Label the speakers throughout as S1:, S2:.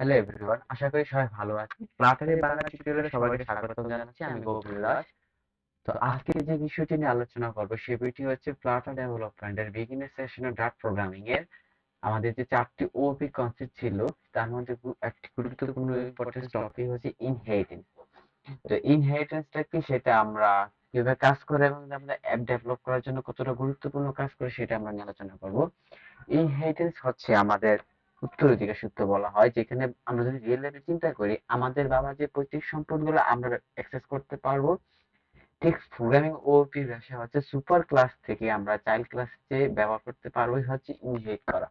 S1: Hello everyone, আশা করি সবাই ভালো আছেন। ফ্লাটারের বাংলা টিউটোরিয়ালে সবাইকে স্বাগত জানাচ্ছি। আমি গোবিন্দা। তো আজকে যে বিষয়টি নিয়ে আলোচনা করব সেই বিষয়টি হচ্ছে ফ্লাটার ডেভেলপমেন্টের বিগিনার সেশনের ডাট প্রোগ্রামিং এর আমাদের যে চারটি ওপি কনসেপ্ট ছিল তার মধ্যে একটি গুরুত্বপূর্ণ ইম্পর্টেন্স টপিক হচ্ছে ইনহেরিটেন্স। তো ইনহেরিটেন্সটা কি সেটা আমরা কিভাবে কাজ করে এবং আমরা অ্যাপ ডেভেলপ করার জন্য কতটা গুরুত্বপূর্ণ কাজ করে সেটা আমরা নিয়ে আলোচনা করব। ইনহেরিটেন্স হচ্ছে আমাদের উত্তরাধিকার সূত্র বলা হয়, যেখানে আমরা যদি রিয়েল লাইফে চিন্তা করি আমাদের বাবা যে পৈতৃক সম্পদগুলো আমরা অ্যাক্সেস করতে পারবো, ঠিক প্রোগ্রামিং ওপি ভাষা হচ্ছে সুপার ক্লাস থেকে আমরা চাইল্ড ক্লাসে ব্যবহার করতে পারবো হচ্ছে ইনহেরিট করা।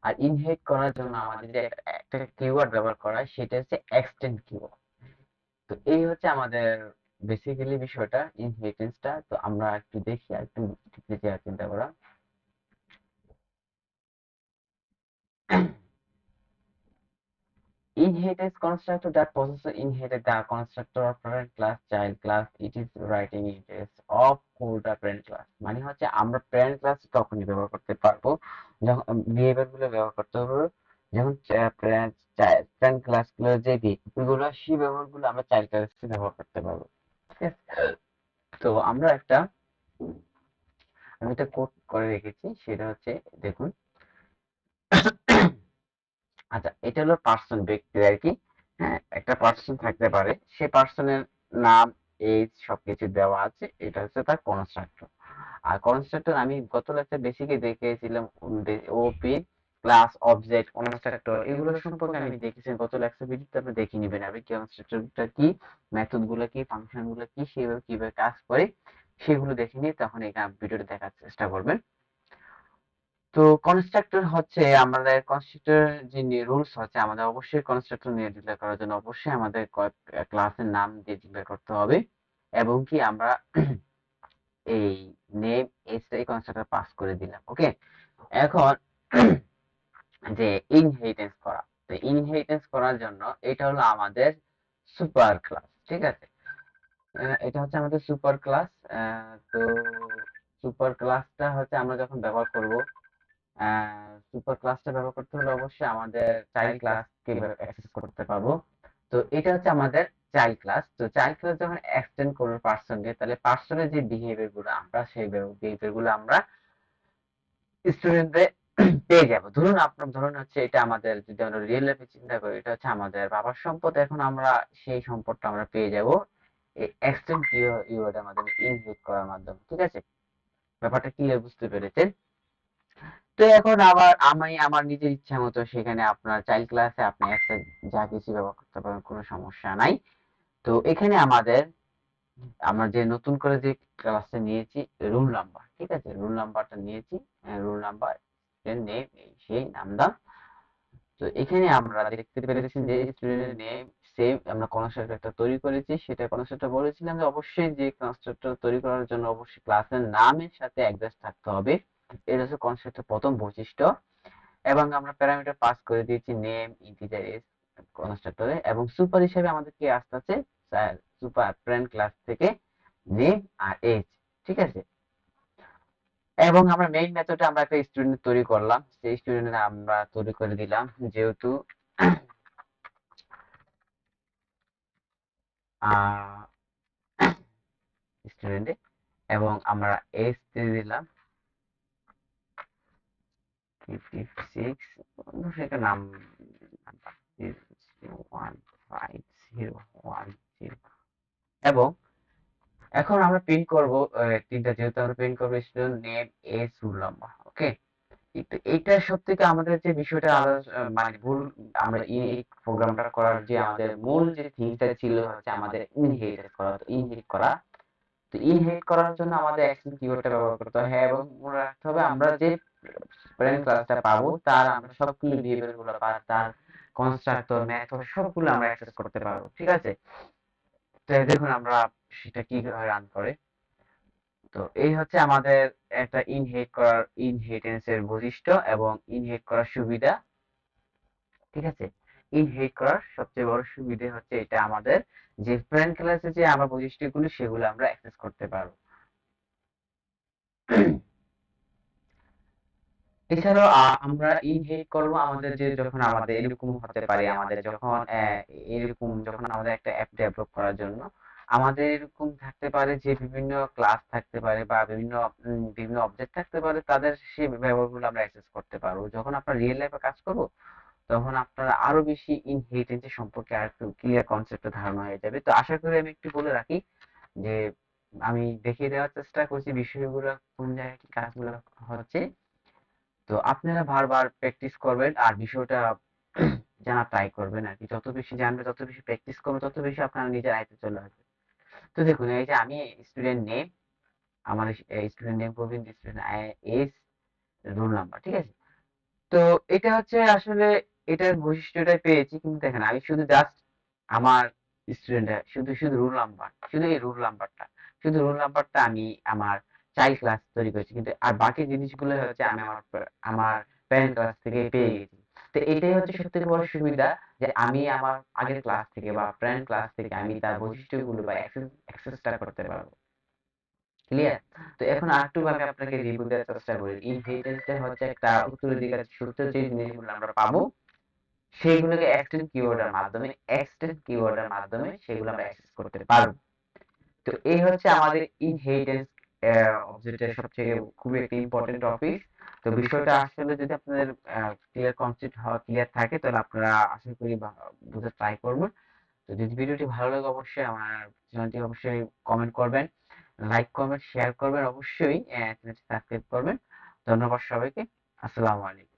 S1: আর ইনহেরিট করার জন্য আমাদের যে একটা কিওয়ার্ড ব্যবহার করা হয় সেটা হচ্ছে এক্সটেন্ড কিওয়ার্ড। তো এই হচ্ছে আমাদের বেসিক্যালি বিষয়টা ইনহেরিটেন্সটা। তো আমরা একটু দেখি আর একটু চিন্তা করা। Inheritance constructor that possesses inherit the constructor of parent class, child class, it is writing interest of the parent class। মানে হচ্ছে আমরা parent class তখনই ব্যবহার করতে পারবো যখন বিহেভিয়ার গুলো ব্যবহার করতে পারবো, যখন parent class গুলোর যে behavior গুলো সেই ব্যবহার গুলো আমরা child class এ ব্যবহার করতে পারবো। ঠিক আছে? তো আমরা আমি একটা কোড করে রেখেছি, সেটা হচ্ছে দেখুন। আচ্ছা, এটা হলো পার্সন, ব্যক্তি আর কি। হ্যাঁ, একটা পার্সন থাকতে পারে, সে পার্সনের নাম, এজ সবকিছু দেওয়া আছে। এটা হচ্ছে তার কনস্ট্রাক্টর। আর কনস্ট্রাক্টর আমি গত লেকচার বেসিকে দেখিয়েছিলাম। ওপি ক্লাস, অবজেক্ট, কনস্ট্রাক্টর এগুলো সম্পর্কে আমি দেখেছি গত লেকচার ভিডিওতে। আপনি দেখে নিবেন আর কনস্ট্রাক্টরটা কি, মেথড গুলো কি, ফাংশন গুলো কি, সেভাবে কিভাবে কাজ করে সেগুলো দেখে নিয়ে তখন এই ভিডিওটা দেখার চেষ্টা করবেন। তো কনস্ট্রাক্টর হচ্ছে আমাদের কনস্ট্রাক্টর যে রুলস হচ্ছে আমাদের অবশ্যই কনস্ট্রাক্টর নিয়ে ডিক্লেয়ার করার জন্য অবশ্যই আমাদের ক্লাসের নাম দিয়ে ডিক্লেয়ার করতে হবে, এবং কি আমরা এই নেম এই কনস্ট্রাক্টর পাস করে দিলাম। ওকে, এখন যে ইনহেরিটেন্স করা, তো ইনহেরিটেন্স করার জন্য এটা হলো আমাদের সুপার ক্লাস। ঠিক আছে, এটা হচ্ছে আমাদের সুপার ক্লাস। তো সুপার ক্লাসটা হচ্ছে আমরা যখন ব্যবহার করব, সুপার ক্লাসটা ব্যবহার করতে হলে অবশ্যই আমাদের চাইল্ড ক্লাসকে অ্যাক্সেস করতে পারবো। তো এটা হচ্ছে আমাদের চাইল্ড ক্লাস। তো চাইল্ড ক্লাস যখন এক্সটেন্ড করবো পার্সনকে, তাহলে পার্সনের যে বিহেভিয়ার গুলো আমরা সেই বিহেভিয়ার গুলো আমরা স্টুডেন্টদের পেয়ে যাবো। ধরুন হচ্ছে এটা আমাদের, যদি আমরা রিয়েল লাইফে চিন্তা করি, এটা হচ্ছে আমাদের বাবার সম্পদ। এখন আমরা সেই সম্পদটা আমরা পেয়ে যাব এই এক্সটেন্ড কিওয়ার্ড আমাদের ইনহেরিট করার মাধ্যমে। ঠিক আছে, ব্যাপারটা ক্লিয়ার বুঝতে পেরেছেন? তো এখন আবার আমি আমার নিজের ইচ্ছা মতো সেখানে আপনার চাইল্ড ক্লাসে আপনি একটা যা কিছু ব্যবহার করতে পারেন, কোনো সমস্যা নাই। তো এখানে আমরা যে নতুন করে যে ক্লাসটা নিয়েছি রুল নাম্বার, ঠিক আছে, রুল নাম্বারটা নিয়েছি। রুল নাম্বার নেম, সেই নামটা। তো এখানে আমরা দেখতে পেরেছি যে স্টুডেন্টের নেম সেম আমরা কনস্ট্রাক্টর একটা তৈরি করেছি। সেটা কনস্ট্রাক্টর বলেছিলাম যে অবশ্যই যে কনস্ট্রাক্টর তৈরি করার জন্য অবশ্যই ক্লাসের নামের সাথে অ্যাডজাস্ট থাকতে হবে। এটা হচ্ছে কনস্ট্রাক্টর প্রথম বৈশিষ্ট্য। এবং আমরা প্যারামিটার পাস করে দিয়েছি নেম, ইন্টিজার এস কনস্ট্রাক্টরে, এবং সুপার হিসেবে আমাদের কি আসতেছে, সুপার প্যারেন্ট ক্লাস থেকে নেম আর এজ। ঠিক আছে, এবং আমরা মেইন মেথডে আমরা একটা স্টুডেন্ট তৈরি করলাম, সেই স্টুডেন্ট আমরা তৈরি করে দিলাম যেহেতু স্টুডেন্টে, এবং আমরা এজ দিয়ে দিলাম 56, সেটা নাম 15010। এবং এখন আমরা প্রিন্ট করব তিনটা, যেহেতু আমরা প্রিন্ট করবো student name, age, roll number. Okay, কিন্তু এইটা সব থেকে আমাদের যে বিষয়টা মানে ভুল, আমরা এই প্রোগ্রামটা করার যে আমাদের মূল যে থিংটা ছিল হচ্ছে আমাদের ইনহেরিট করা। তো ইনহেরিট করা, তো ইনহেরিট করার জন্য আমাদের অ্যাকশন কিওয়ার্ডটা ব্যবহার করতে হয়। হ্যাঁ, এবং মনে রাখতে হবে আমরা যে প্যারেন্ট ক্লাসটা পাবো তার আমরা সবগুলো বিহেভিয়ার গুলো তার কনস্ট্রাক্টর, মেথড সবগুলো আমরা অ্যাক্সেস করতে পারবো। ঠিক আছে, তো দেখুন আমরা সেটা কিভাবে রান করে। তো এই হচ্ছে আমাদের একটা ইনহেরিটেন্স এর বৈশিষ্ট্য এবং ইনহেরিট করার সুবিধা। ঠিক আছে, ইনহেরিট করার সবচেয়ে বড় সুবিধা হচ্ছে এটা আমাদের যে প্যারেন্ট ক্লাসে যে আমরা বৈশিষ্ট্যগুলো সেগুলো আমরা অ্যাক্সেস করতে পারবো। এছাড়াও আমরা ইনহেরিট করব আমাদের যে যখন আমাদের এরকম হতে পারে আমাদের যখন এরকম যখন আমাদের একটা অ্যাপ ডেভেলপ করার জন্য আমাদের এরকম থাকতে পারে যে বিভিন্ন ক্লাস থাকতে পারে বা বিভিন্ন অবজেক্ট থাকতে পারে তাদের সেই ব্যবহারগুলো আমরা অ্যাক্সেস করতে পারবো। যখন আমরা রিয়েল লাইফে কাজ করব তখন আপনারা আরো বেশি ইনহেরিটেন্স সম্পর্কে আর একটু ক্লিয়ার কনসেপ্টে ধারণা হয়ে যাবে। তো আশা করি আমি একটু বলে রাখি যে আমি দেখিয়ে দেওয়ার চেষ্টা করছি বিষয়গুলো কোন জায়গায় কি কাজগুলো হচ্ছে। তো আপনারা বারবার প্র্যাকটিস করবেন আর বিষয়টা জানা ট্রাই করবেন আর কি। যত বেশি জানবে তত বেশি প্র্যাকটিস করবে তত বেশি আপনার নিজের আয়ত্তে চলে আসবে। তো দেখুন এই যে আমি স্টুডেন্ট নেম, আমার student name Gobinda, student age, roll number, ঠিক আছে। তো এটা হচ্ছে আসলে এটার বৈশিষ্ট্যটাই পেয়েছি, কিন্তু দেখেন আমি শুধু জাস্ট আমার স্টুডেন্টরা শুধু শুধু রোল নাম্বার, শুধু এই রোল নাম্বারটা, শুধু রোল নাম্বারটা আমি আমার চাইল্ড ক্লাস তৈরি করেছি, কিন্তু আর বাকি জিনিসগুলো হচ্ছে আমি আমার প্যারেন্ট ক্লাস থেকে পেয়ে গেছি। তো এটাই হচ্ছে সবথেকে বড় সুবিধা যে আমি আমার আগের ক্লাস থেকে বা প্যারেন্ট ক্লাস থেকে আমি তার বৈশিষ্ট্যগুলো বা অ্যাক্সেসটা করতে পারবো। ক্লিয়ার? তো এখন আরেকটু ভাবে আপনাকে রিভিউ দেওয়ার চেষ্টা করি। ইনহেরিটেন্সটা হচ্ছে একটা উত্তরাধিকার সূত্রে যে জিনিসগুলো আমরা পাবো সেইগুলোকে এক্সটেন্ড কিওয়ার্ডের মাধ্যমে সেগুলো আমরা অ্যাক্সেস করতে পারবো। তো এই হচ্ছে আমাদের ইনহেরিটেন্স অবজেক্টের সবথেকে খুবই একটা ইম্পর্টেন্ট টপিক। তো বিষয়টা আসলে যদি আপনাদের ক্লিয়ার কনসেপ্ট হওয়া ক্লিয়ার থাকে তাহলে আপনারা আশা করি বুঝতে ট্রাই করবেন। তো যদি ভিডিওটি ভালো লাগে অবশ্যই আমার চ্যানেলটি অবশ্যই কমেন্ট করবেন, লাইক করবেন, শেয়ার করবেন, অবশ্যই চ্যানেলটি সাবস্ক্রাইব করবেন। ধন্যবাদ সবাইকে। আসসালামু আলাইকুম।